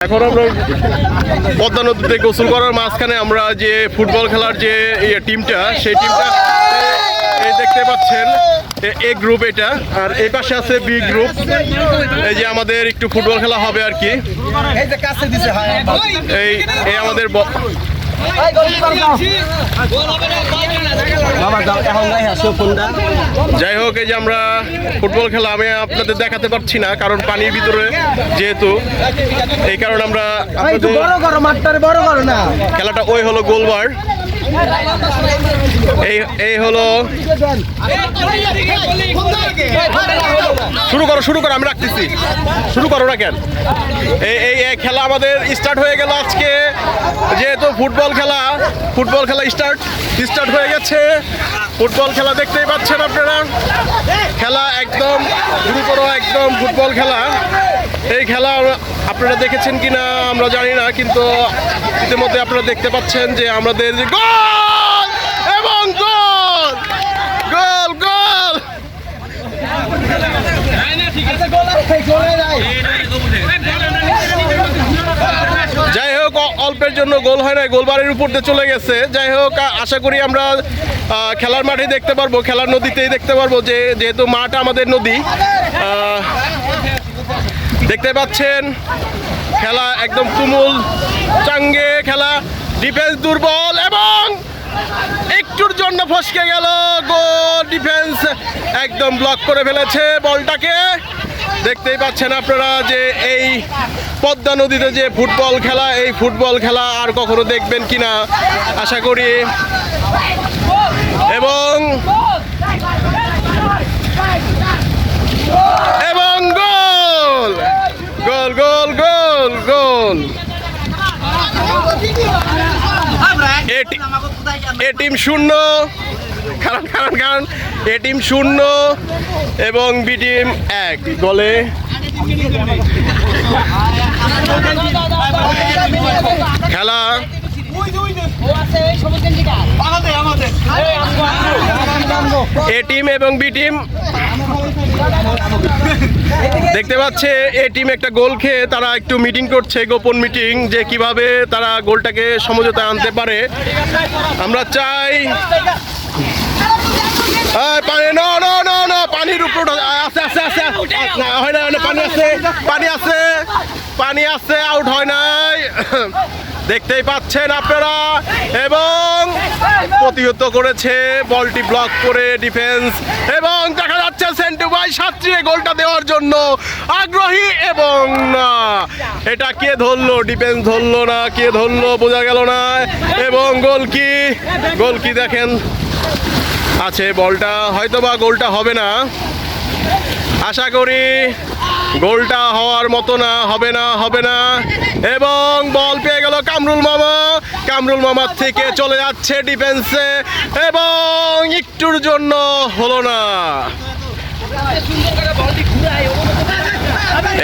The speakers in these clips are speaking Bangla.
এখন আমরা পদ্মা নদীতে গোসল করার মাঝখানে আমরা যে ফুটবল খেলার যে টিমটা সেই টিমটা এই দেখতে পাচ্ছেন এ গ্রুপ এটা, আর এই পাশে আছে বি গ্রুপ। এই যে আমাদের একটু ফুটবল খেলা হবে আর কি। এই আমাদের যাই হোক, এই যে আমরা ফুটবল খেলা আমি আপনাদের দেখাতে পারছি না কারণ পানির ভিতরে যেহেতু, এই কারণে আমরা খেলাটা ওই হলো গোলবার, এই হলো শুরু করো আমি রাখতেছি, শুরু করো না কেন। এই খেলা আমাদের স্টার্ট হয়ে গেল আজকে, যেহেতু ফুটবল খেলা স্টার্ট হয়ে গেছে। ফুটবল খেলা দেখতেই পাচ্ছেন আপনারা, খেলা একদম গুরুতর, একদম ফুটবল খেলা। এই খেলা আপনারা দেখেছেন কিনা আমরা জানি না, কিন্তু ইতিমধ্যে আপনারা দেখতে পাচ্ছেন যে আমাদের গোল এবং গোল গোল গোল। যাই হোক, অল্পের জন্য গোল হয় না, গোলবারের উপর দিয়ে চলে গেছে। যাই হোক, আশা করি আমরা খেলার মাঠে দেখতে পারবো, খেলার নদীতেই দেখতে পারবো, যেহেতু মাঠ আমাদের নদী। দেখতে পাচ্ছেন খেলা একদম তুমুল চাঙ্গে খেলা, ডিফেন্স দুর্বল এবং একটুর জন্য ফসকে গেল গোল। ডিফেন্স একদম ব্লক করে ফেলেছে বলটাকে। দেখতেই পাচ্ছেন আপনারা যে এই পদ্মা নদীতে যে ফুটবল খেলা, এই ফুটবল খেলা আর কখনো দেখবেন কিনা আশা করি। এবং গোল গোল গোল গোল গোল। এ টিম 0, কারণ এ টিম 0 এবং বি টিম 1 গোলে। খেলা এ টিম এবং বি টিম দেখতে পাচ্ছে। এ টিম একটা গোল খেয়ে তারা একটু মিটিং করছে, গোপন মিটিং, যে কিভাবে তারা গোলটাকে সমঝোতায় আনতে পারে। আমরা চাই পানির উপর পানি আছে, আউট হয় নাই, দেখতেই পাচ্ছেন আপনারা। এবং প্রতিহত করেছে বলটি ব্লক করে ডিফেন্স, এবং দেখা যাচ্ছে সেন্টু ভাই সাঁতরিয়ে গোলটা দেওয়ার জন্য আগ্রহী, এবং না, এটা কে ধরলো, ডিফেন্স ধরলো না, কে ধরলো বোঝা গেল না। এবং গোল কি দেখেন আছে, বলটা হয়তোবা গোলটা হবে না, আশা করি গোলটা হওয়ার মতো না, হবে না। এবং বল পেয়ে গেল কামরুল মামার থেকে চলে যাচ্ছে ডিফেন্সে, এবং একটুর জন্য হলো না।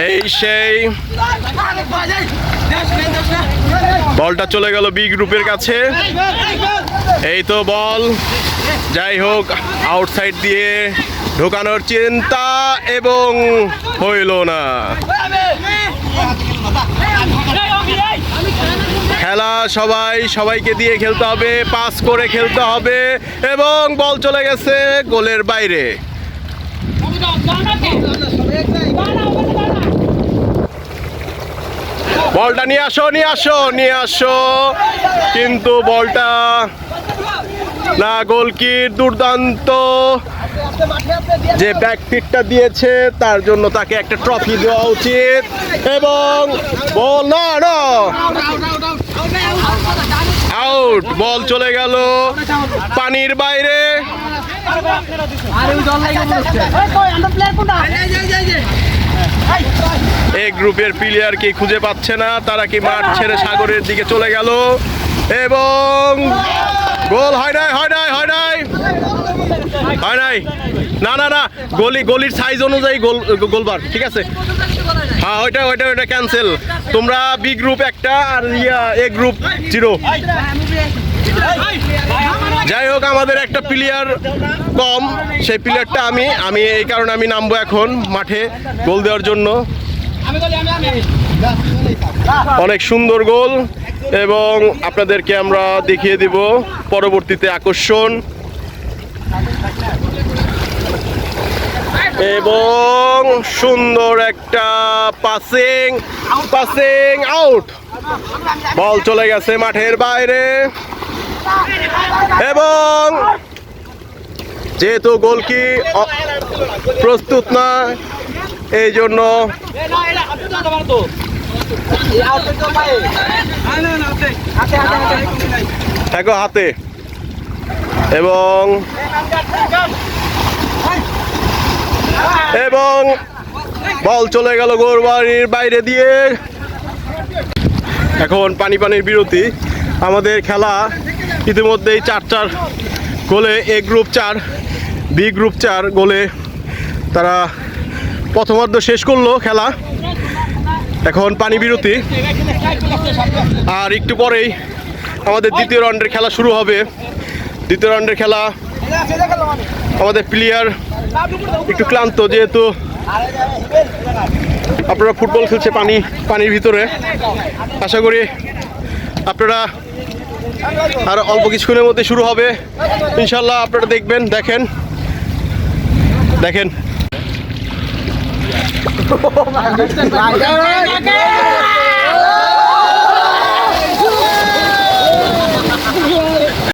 এই সেই বলটা চলে গেল বি গ্রুপের কাছে। এই তো বল, যাই হোক, আউটসাইড দিয়ে ঢোকানোর চিন্তা এবং হইল না। খেলা সবাইকে দিয়ে খেলতে হবে, পাস করে খেলতে হবে, এবং বল চলে গেছে গোলের বাইরে। বলটা নিয়ে আসো, কিন্তু বলটা না, গোলকির দুর্দান্ত যে ব্যাকফিটটা দিয়েছে তার জন্য তাকে একটা ট্রফি দেওয়া উচিত। এবং বল না, আউট, বল চলে গেল পানির বাইরে। এই গ্রুপের প্লেয়ার কি খুঁজে পাচ্ছে না, তারা কি মাঠ ছেড়ে সাগরের দিকে চলে গেল। এবং গোল হয় নাই, না, গলির সাইজ অনুযায়ী গোলবার, ঠিক আছে। হ্যাঁ, ওইটা ক্যান্সেল। তোমরা বি গ্রুপ একটা আর এ গ্রুপ 0। যাই হোক, আমাদের একটা প্লেয়ার কম, সেই প্লেয়ারটা আমি এই কারণে আমি নামবো এখন মাঠে গোল দেওয়ার জন্য। অনেক সুন্দর গোল এবং আপনাদেরকে আমরা দেখিয়ে দিব পরবর্তীতে আকর্ষণ এবং সুন্দর একটা পাসিং আউট বল চলে গেছে মাঠের বাইরে এবং যেহেতু গোলকি প্রস্তুত না এই জন্য হাতে এবং বল চলে গেল গোলবাড়ির বাইরে দিয়ে। এখন পানির বিরতি। আমাদের খেলা ইতিমধ্যেই 4-4 গোলে এ গ্রুপ 4 বি গ্রুপ 4 গোলে তারা প্রথমার্ধ শেষ করলো খেলা। এখন পানি বিরতি আর একটু পরেই আমাদের দ্বিতীয় রাউন্ডের খেলা শুরু হবে। দ্বিতীয় রাউন্ডের খেলা আমাদের প্লেয়ার একটু ক্লান্ত, যেহেতু আপনারা ফুটবল খেলছে পানির ভিতরে। আশা করি আপনারা আর অল্প কিছুক্ষণের মধ্যে শুরু হবে ইনশাল্লাহ। আপনারা দেখেন